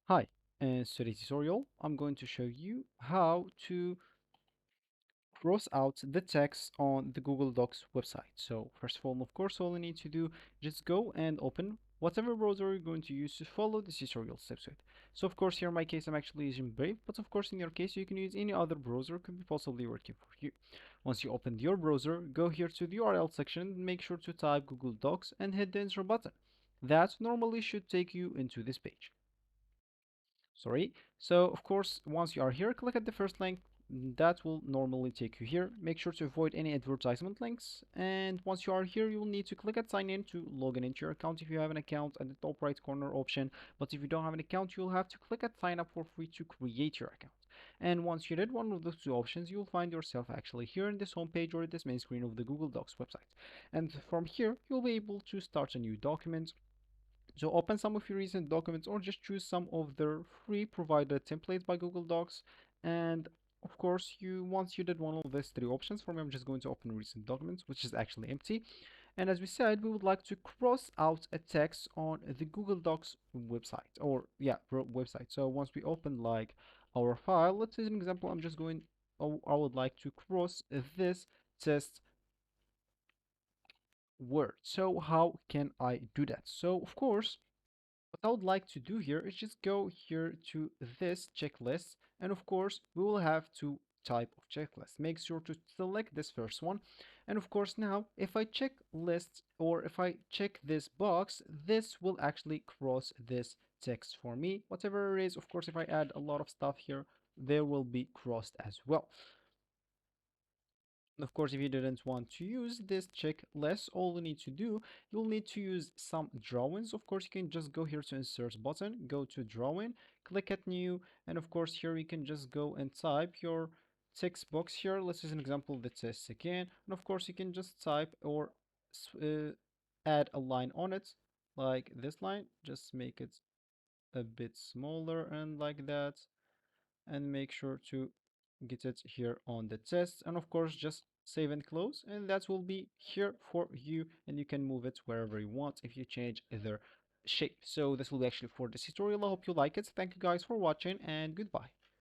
Hi, in today's tutorial, I'm going to show you how to cross out the text on the Google Docs website. So first of all, all you need to do, just go and open whatever browser you're going to use to follow the tutorial steps with. So of course, here in my case, I'm actually using Brave, but of course, in your case, you can use any other browser could be possibly working for you. Once you open your browser, go here to the URL section, make sure to type Google Docs and hit the enter button. That normally should take you into this page. Sorry. So of course, once you are here, click at the first link. That will normally take you here. Make sure to avoid any advertisement links. And once you are here, you will need to click at sign in to log in into your account if you have an account at the top right corner option. But if you don't have an account, you'll have to click at sign up for free to create your account. And once you did one of those two options, you'll find yourself actually here in this home page or this main screen of the Google Docs website. And from here, you'll be able to start a new document. So open some of your recent documents or just choose some of their free provided templates by Google Docs. And of course, once you did one of these three options, for me, I'm just going to open recent documents, which is actually empty. And as we said, we would like to cross out a text on the Google Docs website or yeah, website. So once we open like our file, let's say an example, I would like to cross this test word. So how can I do that? So of course, what I would like to do here is just go here to this checklist, and of course we will have two type of checklist. Make sure to select this first one, and of course now if I check list or if I check this box, this will actually cross this text for me. Whatever it is, of course if I add a lot of stuff here, there will be crossed as well. Of course, if you didn't want to use this checklist, all you need to do, you'll need to use some drawings. Of course, you can just go here to insert button, go to drawing, click at new, and of course here you can just go and type your text box here. Let's use an example that says again, and of course you can just type or add a line on it, like this line. Just make it a bit smaller and like that, and make sure to get it here on the test, and of course just save and close, and that will be here for you, and you can move it wherever you want if you change either shape. So this will be actually for this tutorial. I hope you like it. Thank you guys for watching, and goodbye.